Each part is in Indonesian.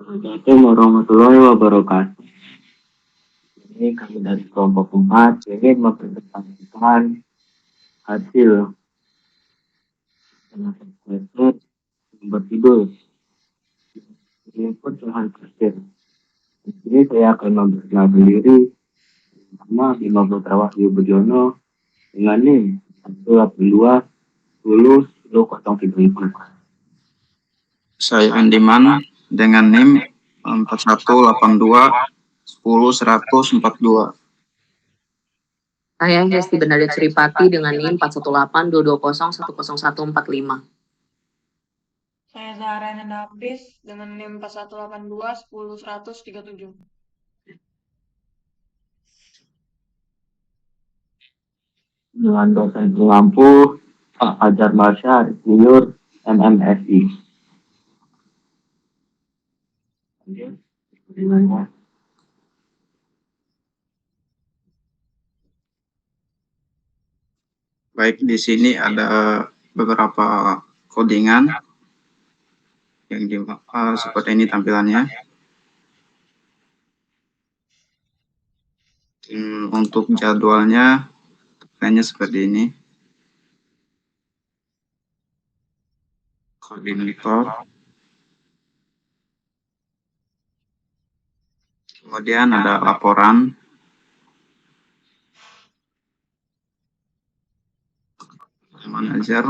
Assalamualaikum warahmatullahi wabarakatuh. Ini kami dari kelompok 4 ingin mempresentasikan hasil semester berjudul input lahan parkir. Di sini saya akan memperkenalkan diri. Nama Bima Putra Wahyu Budiono dengan NIM 182 10 1034. Saya Andiman dengan NIM 4182 10 142. Saya Hesti Benadet Suripati dengan NIM 418 220 10145. Saya Zahra Nandapis dengan NIM 4182 10 137. Dengan dosen pengampu Pak Fajar Marsha, Insinyur MMSI. Baik, di sini ada beberapa codingan yang seperti ini tampilannya. Untuk jadwalnya kayaknya seperti ini. Koordinator. Kemudian ada laporan. Manager.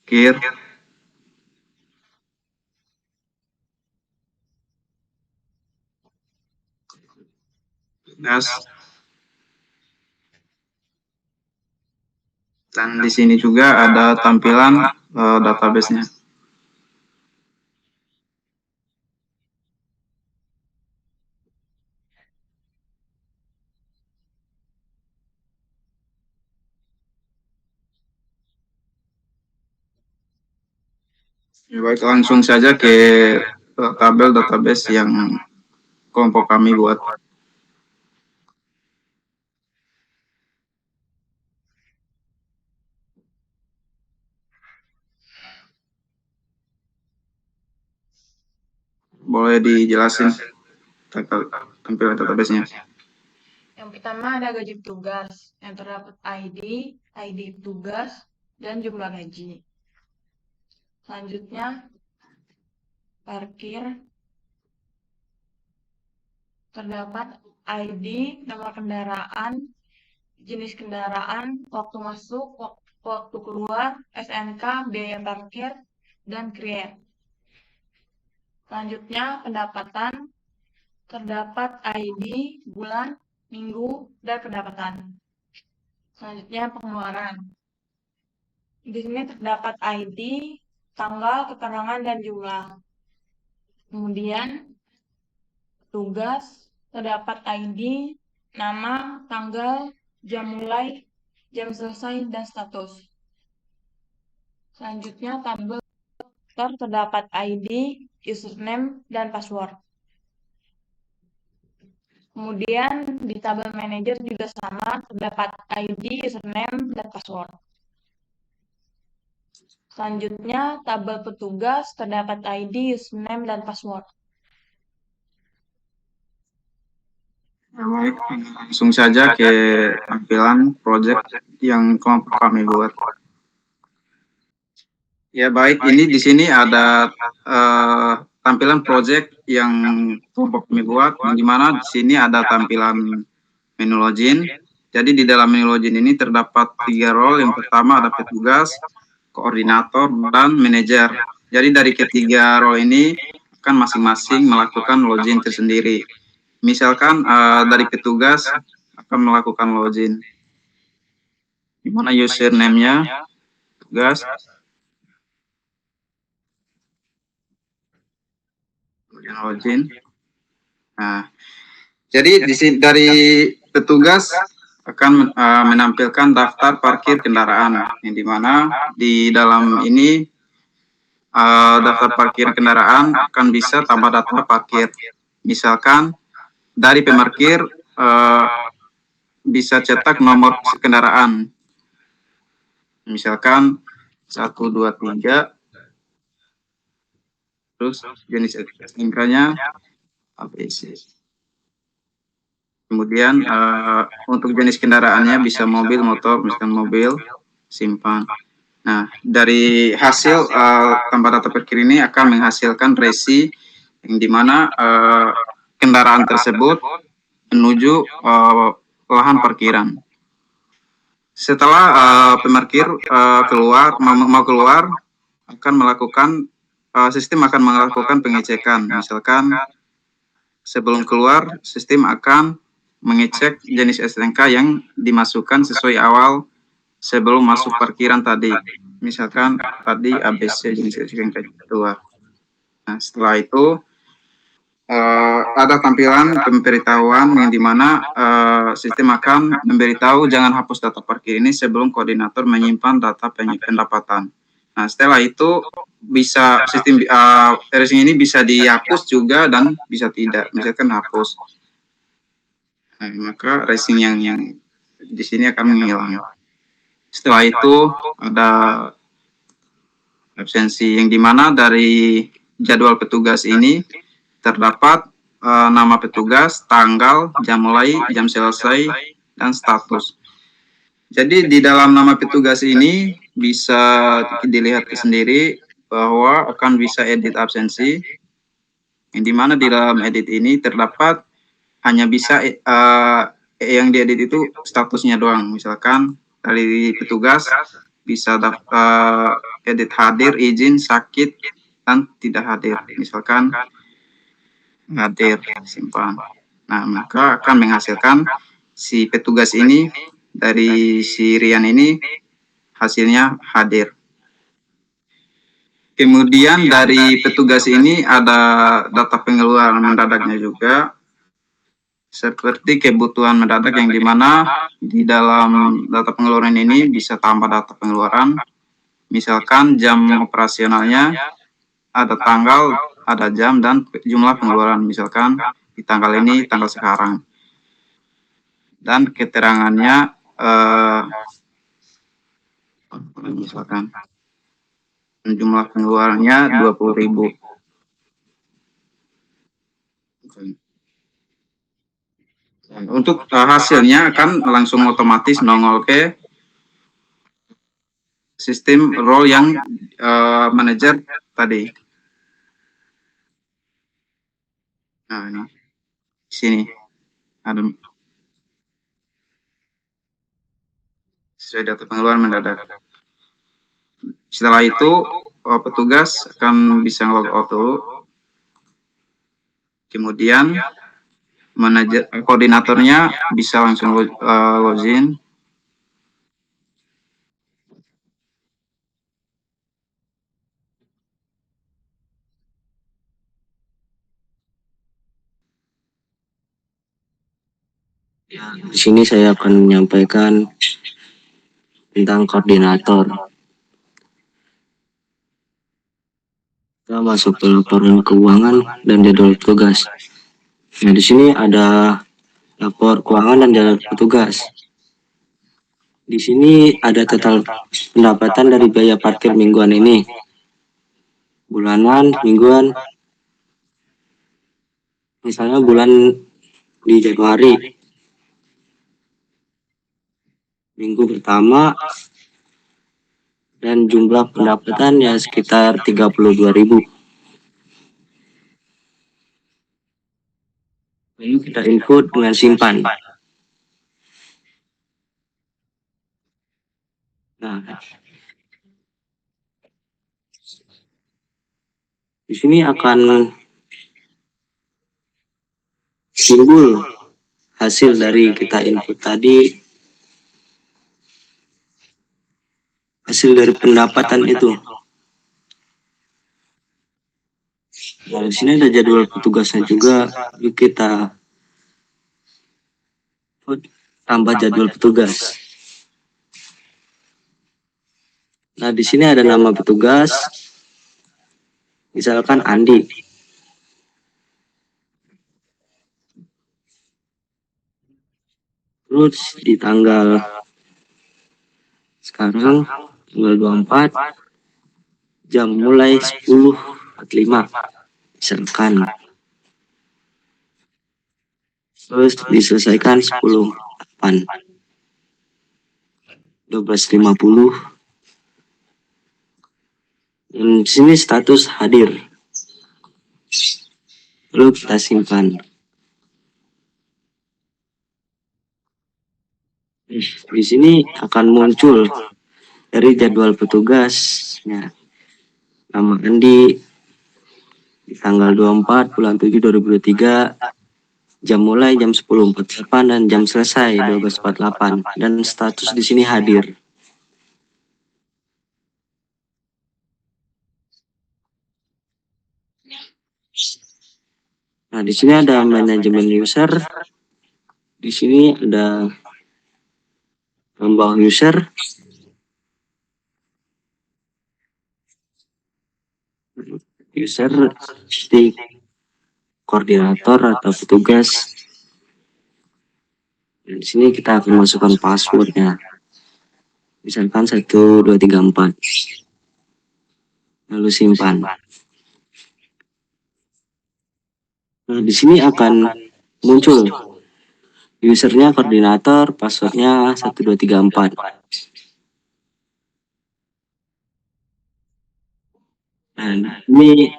Kir. Tugas. Dan di sini juga ada tampilan database-nya. Baik, langsung saja ke tabel database yang kelompok kami buat. Boleh dijelasin tampilan database-nya? Yang pertama ada gaji petugas yang terdapat ID petugas, dan jumlah gaji. Selanjutnya parkir, terdapat ID, nomor kendaraan, jenis kendaraan, waktu masuk, waktu keluar, SNK, biaya parkir, dan create. Selanjutnya pendapatan, terdapat ID, bulan, minggu, dan pendapatan. Selanjutnya pengeluaran. Di sini terdapat ID, tanggal, keterangan, dan jumlah. Kemudian tugas, terdapat ID, nama, tanggal, jam mulai, jam selesai, dan status. Selanjutnya tabel terdapat ID, username, dan password. Kemudian di tabel manager juga sama, terdapat ID, username, dan password. Selanjutnya tabel petugas terdapat ID, username, dan password. Baik, langsung saja ke tampilan project yang kelompok kami buat. Ya baik, ini di sini ada tampilan project yang kelompok kami buat, di mana di sini ada tampilan menu login. Jadi di dalam menu login ini terdapat 3 role. Yang pertama ada petugas, koordinator, dan manajer. Jadi dari ketiga role ini akan masing-masing melakukan login tersendiri. Misalkan dari petugas akan melakukan login. Di mana username-nya tugas. Kemudian login. Nah, jadi di sini dari petugas akan menampilkan daftar parkir kendaraan, yang dimana di dalam ini daftar parkir kendaraan akan bisa tambah data parkir. Misalkan dari pemarkir bisa cetak nomor kendaraan. Misalkan 1, 2, 3. terus jenis STNK-nya ABC. Kemudian untuk jenis kendaraannya bisa mobil, motor, misalkan mobil, simpan. Nah, dari hasil tambah data parkir ini akan menghasilkan resi yang dimana kendaraan tersebut menuju lahan parkiran. Setelah pemarkir keluar mau keluar, akan melakukan sistem akan melakukan pengecekan. Misalkan sebelum keluar, sistem akan mengecek jenis STNK yang dimasukkan sesuai awal sebelum masuk parkiran tadi. Misalkan tadi ABC jenis STNK kedua. Nah, setelah itu ada tampilan pemberitahuan yang dimana sistem akan memberitahu jangan hapus data parkir ini sebelum koordinator menyimpan data pendapatan. Nah, setelah itu bisa sistem racing ini bisa dihapus juga dan bisa tidak. Misalkan hapus. Nah, maka racing yang di sini akan menghilang. Setelah itu ada absensi yang dimana dari jadwal petugas ini terdapat nama petugas, tanggal, jam mulai, jam selesai, dan status. Jadi di dalam nama petugas ini bisa dilihat sendiri bahwa akan bisa edit absensi, yang dimana di dalam edit ini terdapat hanya bisa yang diedit itu statusnya doang. Misalkan dari petugas bisa edit hadir, izin, sakit, dan tidak hadir. Misalkan hadir, simpan. Nah, maka akan menghasilkan si petugas ini dari si Rian ini hasilnya hadir. Kemudian dari petugas ini ada data pengeluaran mendadaknya juga. Seperti kebutuhan mendadak yang dimana di dalam data pengeluaran ini bisa tambah data pengeluaran. Misalkan jam operasionalnya, ada tanggal, ada jam, dan jumlah pengeluaran. Misalkan di tanggal ini, tanggal sekarang. Dan keterangannya, misalkan jumlah pengeluarannya 20.000. Untuk hasilnya akan langsung otomatis nongol ke sistem role yang manajer tadi. Nah, ini di sini ada sesuai data pengeluaran mendadak. Setelah itu petugas akan bisa log out dulu. Kemudian manajer koordinatornya bisa langsung login. Di sini saya akan menyampaikan tentang koordinator. Kita masuk ke laporan keuangan dan jadwal tugas. Nah, di sini ada lapor keuangan dan jadwal petugas. Di sini ada total pendapatan dari biaya parkir mingguan ini. Bulanan, mingguan. Misalnya bulan di Januari. Minggu pertama dan jumlah pendapatan ya sekitar 32.000. Lalu kita input dengan simpan. Nah, di sini akan timbul hasil dari kita input tadi, hasil dari pendapatan itu. Nah, di sini ada jadwal petugasnya juga. Yuk kita tambah jadwal petugas. Nah, di sini ada nama petugas. Misalkan Andi. Terus di tanggal sekarang tanggal 24, jam mulai 10.45. misalkan terus diselesaikan 10.8 12.50 dan di sini status hadir, lalu kita simpan. Di sini akan muncul dari jadwal petugasnya nama Andi di tanggal 24 bulan 7 2023, jam mulai jam 10.48 dan jam selesai 12.48, dan status di sini hadir. Nah, di sini ada manajemen user. Di sini ada tambah user. User di koordinator atau petugas. Dan di sini kita akan masukkan passwordnya. Misalkan 1 2 3 4. Lalu simpan. Nah, di sini akan muncul usernya koordinator, passwordnya 1 2 3 4. Dan ini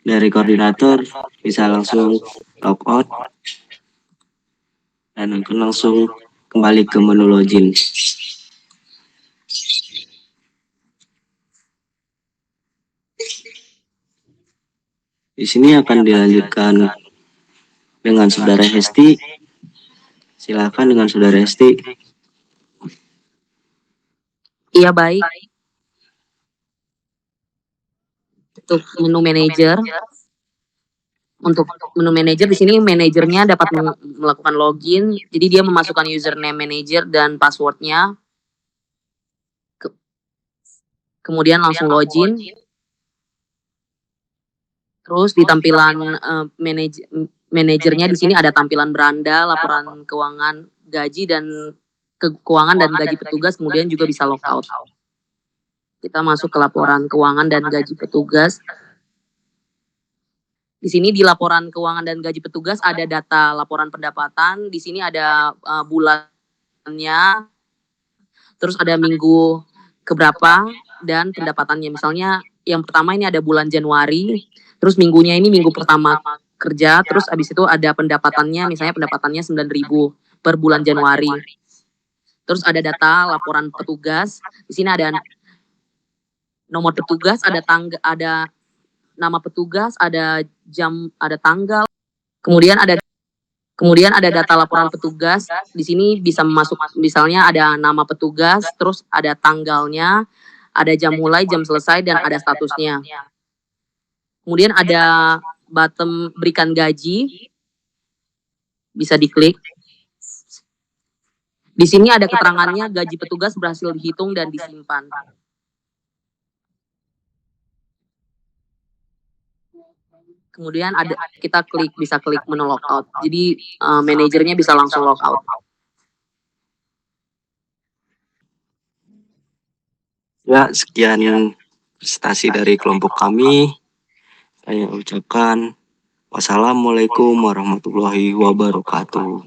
dari koordinator bisa langsung logout dan akan langsung kembali ke menu login. Di sini akan dilanjutkan dengan saudara Hesti. Silakan dengan saudara Hesti. Iya, baik. Untuk menu manager. Untuk menu manager di sini manajernya dapat melakukan login. Jadi dia memasukkan username manager dan passwordnya. Kemudian langsung login. Terus di tampilan manajernya di sini ada tampilan beranda, laporan keuangan, gaji dan keuangan dan gaji petugas, kemudian juga bisa logout. Kita masuk ke laporan keuangan dan gaji petugas. Di sini di laporan keuangan dan gaji petugas ada data laporan pendapatan. Di sini ada bulannya, terus ada minggu keberapa dan pendapatannya. Misalnya yang pertama ini ada bulan Januari. Terus minggunya ini minggu pertama kerja, terus abis itu ada pendapatannya, misalnya pendapatannya 9.000 per bulan Januari. Terus ada data laporan petugas, di sini ada nomor petugas, ada nama petugas, ada jam, ada tanggal. Kemudian ada data laporan petugas, di sini bisa masuk, misalnya ada nama petugas, terus ada tanggalnya, ada jam mulai, jam selesai, dan ada statusnya. Kemudian ada button berikan gaji, bisa diklik. Di sini ada keterangannya gaji petugas berhasil dihitung dan disimpan. Kemudian kita bisa klik menu logout. Jadi manajernya bisa langsung logout. Ya, sekian prestasi dari kelompok kami. Saya ucapkan wassalamualaikum warahmatullahi wabarakatuh.